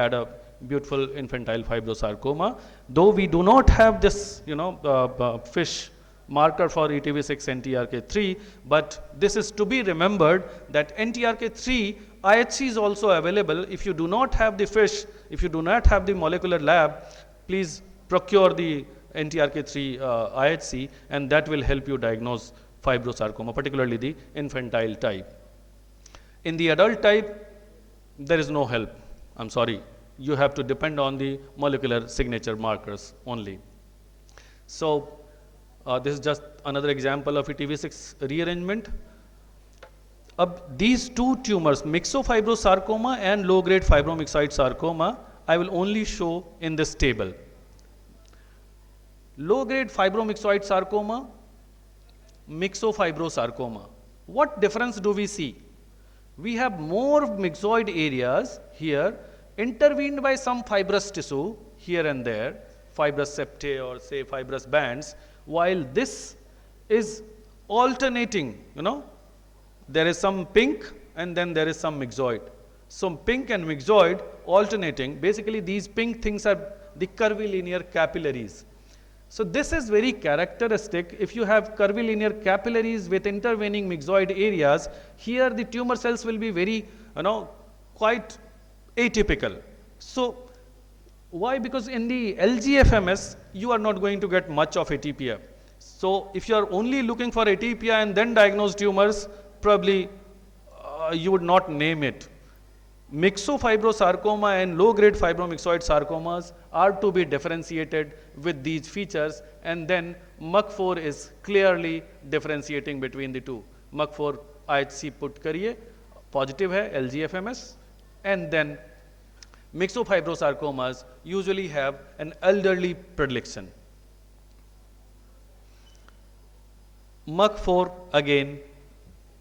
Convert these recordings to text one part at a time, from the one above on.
had a beautiful infantile fibrosarcoma. Though we do not have this, fish marker for ETV6 NTRK3, but this is to be remembered that NTRK3 IHC is also available. If you do not have the fish, if you do not have the molecular lab, please procure the NTRK3 IHC, and that will help you diagnose fibrosarcoma, particularly the infantile type. In the adult type, there is no help. I'm sorry. You have to depend on the molecular signature markers only. So, this is just another example of ETV6 rearrangement. These two tumors, myxofibrosarcoma and low-grade fibromyxoid sarcoma, I will only show in this table. Low-grade fibromyxoid sarcoma, myxofibrosarcoma. What difference do we see? We have more myxoid areas here intervened by some fibrous tissue here and there, fibrous septae or say fibrous bands, while this is alternating, there is some pink and then there is some myxoid. So, pink and myxoid alternating, basically these pink things are the curvilinear capillaries. So, this is very characteristic. If you have curvilinear capillaries with intervening myxoid areas, here the tumor cells will be very, quite atypical. So, why? Because in the LGFMS, you are not going to get much of atypia. So, if you are only looking for atypia and then diagnose tumors, probably you would not name it. Myxofibrosarcoma and low-grade fibromyxoid sarcomas are to be differentiated with these features, and then MUC4 is clearly differentiating between the two. MUC4 IHC put kariye, positive hai LGFMS, and then myxofibrosarcomas usually have an elderly predilection. MUC4 again,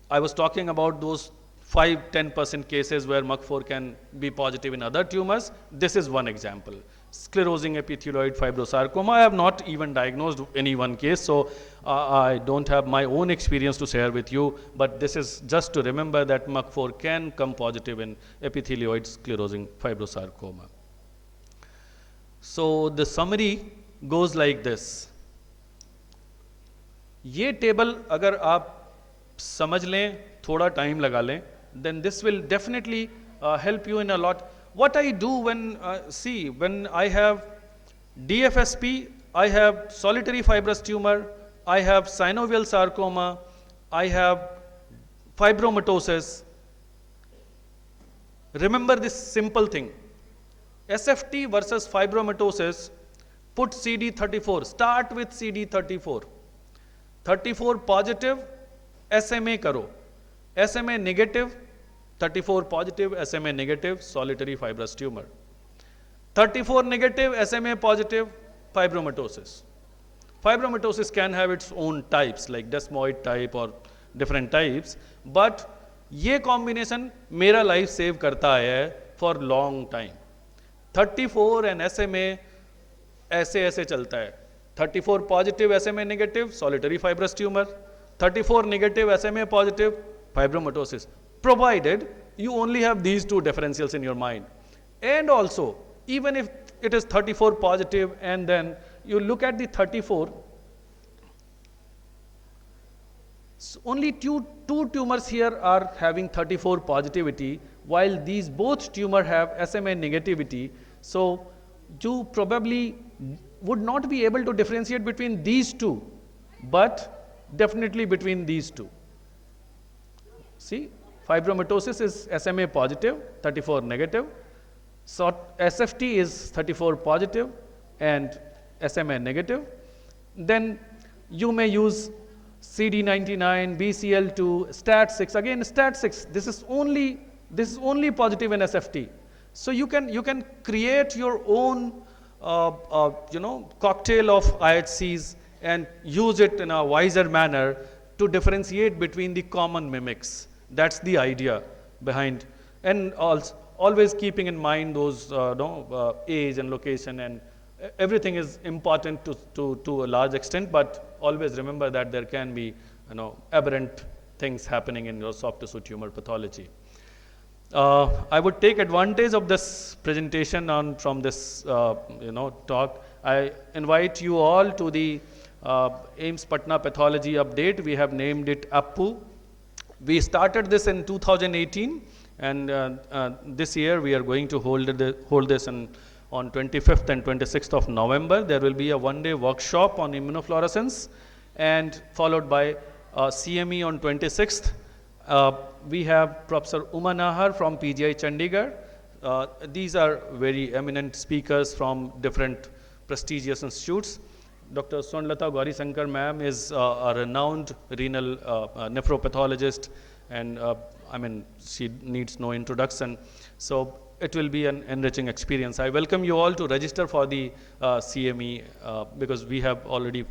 I was talking about those 5–10% cases where MUC4 can be positive in other tumors. This is one example. Sclerosing epithelioid fibrosarcoma, I have not even diagnosed any one case, so I don't have my own experience to share with you, but this is just to remember that MUC4 can come positive in epithelioid sclerosing fibrosarcoma. So, the summary goes like this. ये table अगर आप समझ लें, थोड़ा time लगा लें, then this will definitely help you in a lot. What I do when, when I have DFSP, I have solitary fibrous tumor, I have synovial sarcoma, I have fibromatosis. Remember this simple thing. SFT versus fibromatosis, put CD34, start with CD34. 34 positive, SMA karo. SMA negative, 34 positive, SMA negative, solitary fibrous tumor. 34 negative, SMA positive, fibromatosis. Fibromatosis can have its own types like desmoid type or different types, but ये combination मेरा life save करता है for long time. 34 and SMA ऐसे चलता है. 34 positive SMA negative, solitary fibrous tumor. 34 negative SMA positive, fibromatosis, provided you only have these two differentials in your mind. And also, even if it is 34 positive and then you look at the 34, so only two tumors here are having 34 positivity, while these both tumor have SMA negativity. So, you probably would not be able to differentiate between these two, but definitely between these two. See, fibromatosis is SMA positive, 34 negative. So, SFT is 34 positive and SMA negative. Then you may use CD99, BCL2, STAT6. Again, STAT6. This is only positive in SFT. So you can create your own cocktail of IHCs and use it in a wiser manner to differentiate between the common mimics. That's the idea behind, and also always keeping in mind those age and location, and everything is important to a large extent, but always remember that there can be aberrant things happening in your soft tissue tumor pathology. I would take advantage of this presentation from this talk. I invite you all to the AIIMS Patna pathology update. We have named it APPU. We started this in 2018, and this year we are going to hold this on 25th and 26th of November. There will be a one-day workshop on immunofluorescence, and followed by CME on 26th. We have Professor Uma Nahar from PGI Chandigarh. These are very eminent speakers from different prestigious institutes. Dr. Swarnalata Gaurisankar ma'am is a renowned renal nephropathologist, and I mean, she needs no introduction. So it will be an enriching experience. I welcome you all to register for the CME because we have already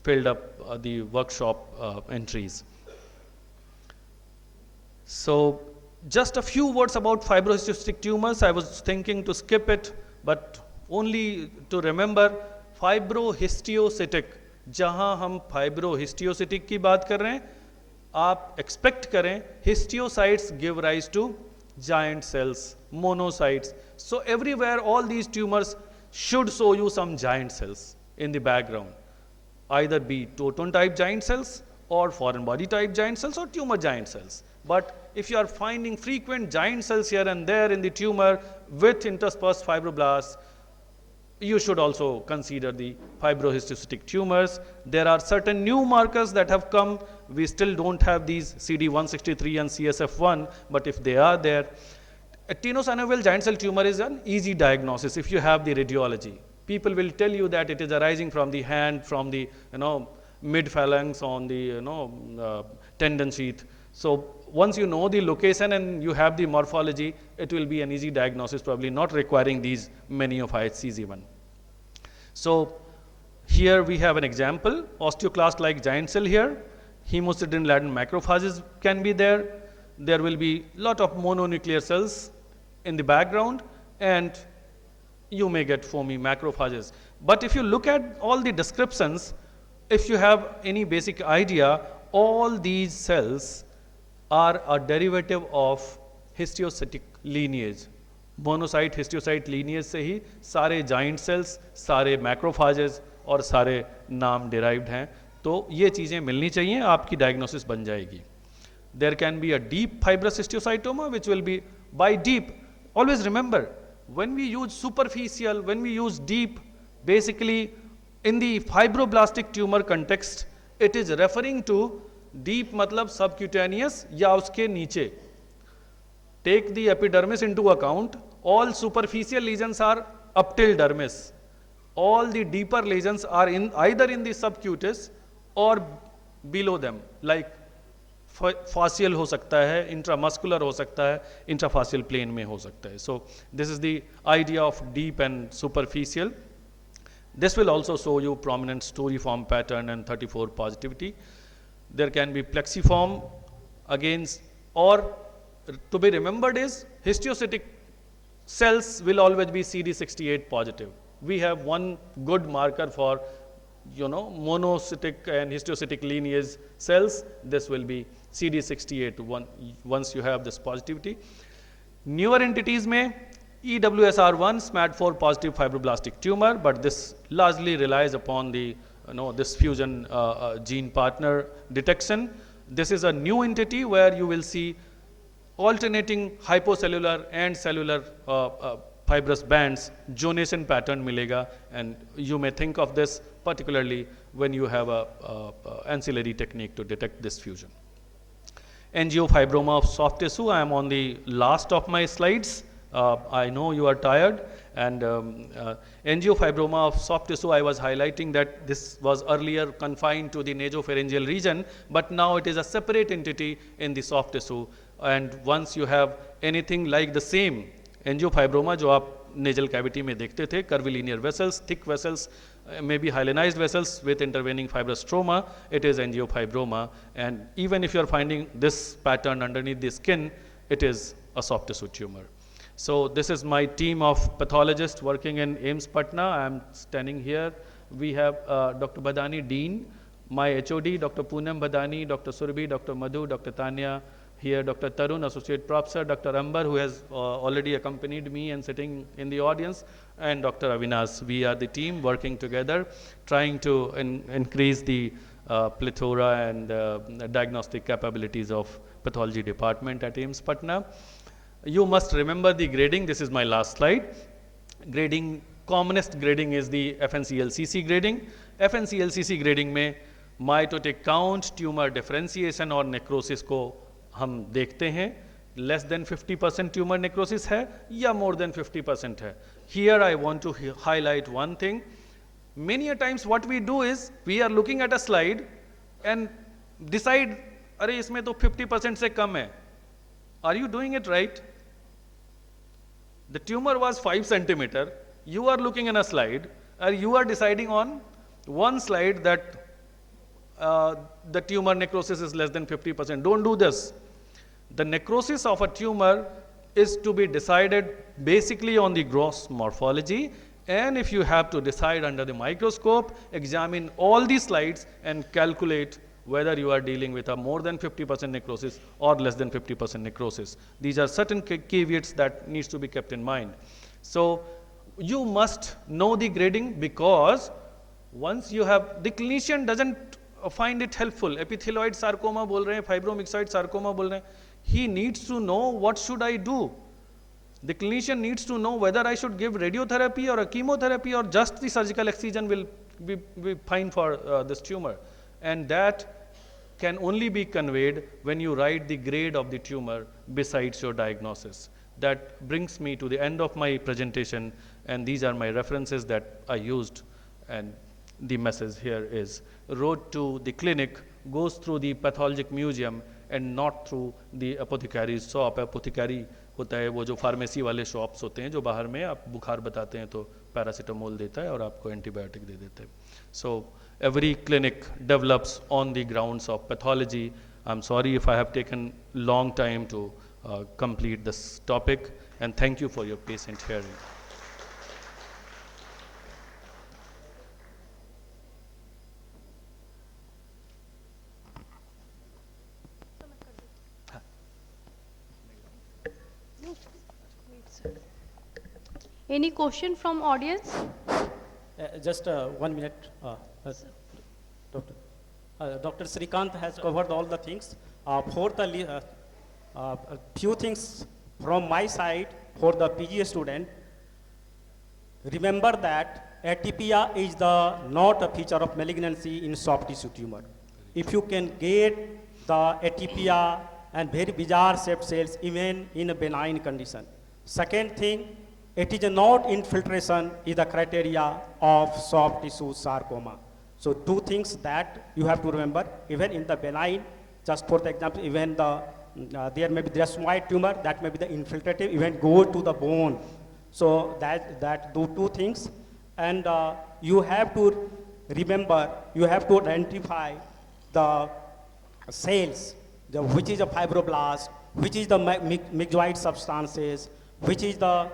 filled up the workshop entries. So just a few words about fibrohistiocytic tumors. I was thinking to skip it, but only to remember फाइब्रोहिस्टियोसिटिक, जहां हम फाइब्रोहिस्टियोसिटिक की बात कर रहे हैं, आप expect करें histiocytes give rise to giant cells, monocytes. So everywhere all these tumours should show you some giant cells in the background, either be Toton type giant cells or foreign body type giant cells or tumor giant cells. But if you are finding frequent giant cells here and there in the tumor with interspersed fibroblasts, you should also consider the fibrohistiocytic tumors. There are certain new markers that have come. We still don't have these CD163 and CSF1, but if they are there, a tenosynovial giant cell tumor is an easy diagnosis if you have the radiology. People will tell you that it is arising from the hand, from the mid phalanx on the tendon sheath. So once you know the location and you have the morphology, it will be an easy diagnosis, probably not requiring these many of IHCs even. So here we have an example, osteoclast-like giant cell here. Hemosiderin-laden macrophages can be there. There will be lot of mononuclear cells in the background, and you may get foamy macrophages. But if you look at all the descriptions, if you have any basic idea, all these cells are a derivative of histiocytic lineage. Monocyte histiocyte lineage से ही सारे giant sales, सारे macrophages और सारे नाम derived हैं. तो ये चीज़ें मिलनी चाहिए, आपकी डायग्नोसिस बन जाएगी. There can be a deep fibrous histiocytoma which will be by deep. Always remember when we use superficial, when we use deep, basically in the fibroblastic tumour context it is referring to deep मतलब subcutaneous या उसके नीचे. Take the epidermis into account. All superficial lesions are up till dermis. All the deeper lesions are either in the subcutis or below them, like fascial हो सकता है, intramuscular हो सकता है, intrafascial plane में हो सकता है. So this is the idea of deep and superficial. This will also show you prominent storiform pattern and 34 positivity. There can be plexiform against, or to be remembered is histiocytic cells will always be CD68 positive. We have one good marker for monocytic and histiocytic lineage cells. This will be CD68 once you have this positivity. Newer entities में EWSR1 SMAD4 positive fibroblastic tumor, but this largely relies upon the this fusion gene partner detection. This is a new entity where you will see alternating hypocellular and cellular fibrous bands, zonation pattern मिलेगा, and you may think of this particularly when you have a ancillary technique to detect this fusion. Angiofibroma of soft tissue. I am on the last of my slides. I know you are tired, and angiofibroma of soft tissue, I was highlighting that this was earlier confined to the nasopharyngeal region, but now it is a separate entity in the soft tissue. And once you have anything like the same angiofibroma जो आप nasal cavity में देखते थे, curvilinear vessels, thick vessels, maybe hyalinized vessels with intervening fibrous stroma, it is angiofibroma. And even if you are finding this pattern underneath the skin, it is a soft tissue tumor. So this is my team of pathologists working in AIIMS Patna. I am standing here. We have Dr. Badani, Dean, my HOD, Dr. Poonam Badani, Dr. Surabhi, Dr. Madhu, Dr. Tanya, Here, Dr. Tarun, Associate Professor, Dr. Ambar, who has already accompanied me and sitting in the audience, and Dr. Avinash. We are the team working together, trying to increase the plethora and diagnostic capabilities of pathology department at AIIMS Patna. You must remember the grading. This is my last slide. Grading, commonest grading is the FNCLCC grading. FNCLCC grading में mitotic count, tumor differentiation और necrosis को हम देखते हैं. Less than 50% tumor necrosis है या more than 50% है. Here I want to highlight one thing. Many a times what we do is we are looking at a slide and decide अरे इसमें तो 50% से कम है. Are you doing it right? The tumor was 5 centimeter. You are looking in a slide, or you are deciding on one slide that the tumor necrosis is less than 50%. Don't do this. The necrosis of a tumor is to be decided basically on the gross morphology, and if you have to decide under the microscope, examine all the slides and calculate whether you are dealing with a more than 50% necrosis or less than 50% necrosis. These are certain caveats that needs to be kept in mind. So you must know the grading, because once you have, the clinician doesn't find it helpful. Epithelioid sarcoma बोल रहे हैं, fibromyxoid sarcoma बोल रहे हैं. He needs to know what should I do. The clinician needs to know whether I should give radiotherapy or a chemotherapy or just the surgical excision will be fine for this tumor. And that can only be conveyed when you write the grade of the tumor besides your diagnosis. That brings me to the end of my presentation, and these are my references that I used, and the message here is road to the clinic goes through the pathologic museum and not through the apothecary's shop. Apothecary होता है वो जो pharmacy वाले shops होते हैं जो बाहर में आप बुखार बताते हैं तो पैरासीटामोल देता है और आपको एंटीबायोटिक दे देते हैं. So every clinic develops on the grounds of pathology. I'm sorry if I have taken long time to complete this topic, and thank you for your patient hearing. Any question from audience? Just 1 minute, Doctor. Dr. Srikanth has covered all the things. For the few things from my side for the PG student, remember that atypia is not a feature of malignancy in soft tissue tumor. If you can get the atypia and very bizarre shaped cells even in a benign condition. Second thing, it is not infiltration is the criteria of soft tissue sarcoma. So two things that you have to remember, even in the benign, just for the example, even there may be desmoid tumor, that may be the infiltrative, even go to the bone. So that do two things. And you have to remember, you have to identify the cells, which is a fibroblast, which is the myxoid substances, which is the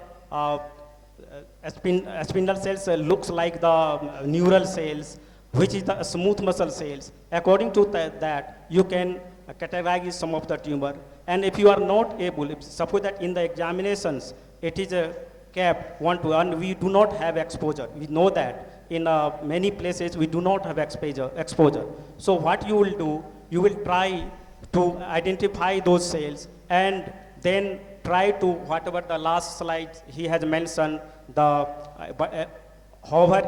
spindle cells looks like the neural cells, which is the smooth muscle cells. According to that, you can categorize some of the tumor. And if you are not able, suppose that in the examinations, it is a cap 1 to 1, we do not have exposure. We know that in many places we do not have exposure. So what you will do, you will try to identify those cells and then try to, whatever the last slide he has mentioned, however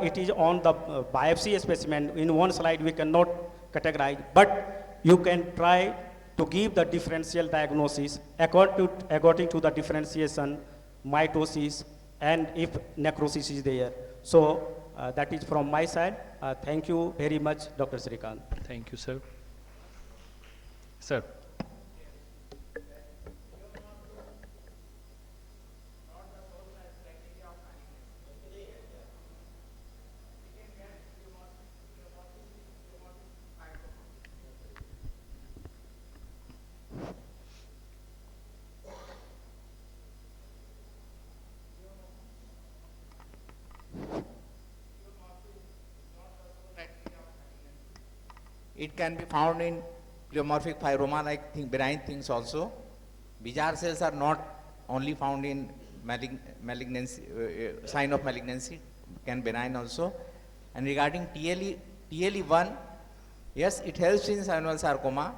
it is on the biopsy specimen, in one slide we cannot categorize, but you can try to give the differential diagnosis according to the differentiation, mitosis, and if necrosis is there. So that is from my side. Thank you very much, Dr. Srikanth. Thank you, sir. Sir. It can be found in pleomorphic fibroma like benign things also. Bizarre cells are not only found in malignancy, sign of malignancy, can benign also. And regarding TLE1, yes, it helps in synovial sarcoma,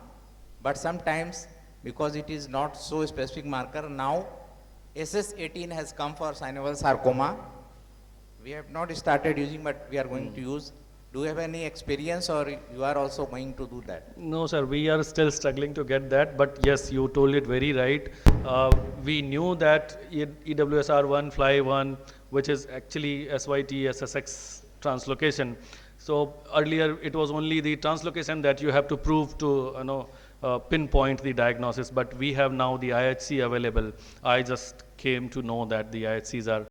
but sometimes because it is not so specific marker, now SS18 has come for synovial sarcoma. We have not started using, but we are going to use. Do you have any experience, or you are also going to do that? No, sir, we are still struggling to get that, but yes, you told it very right. We knew that EWSR1, FLY1, which is actually SYT, SSX translocation. So earlier it was only the translocation that you have to prove to pinpoint the diagnosis, but we have now the IHC available. I just came to know that the IHCs are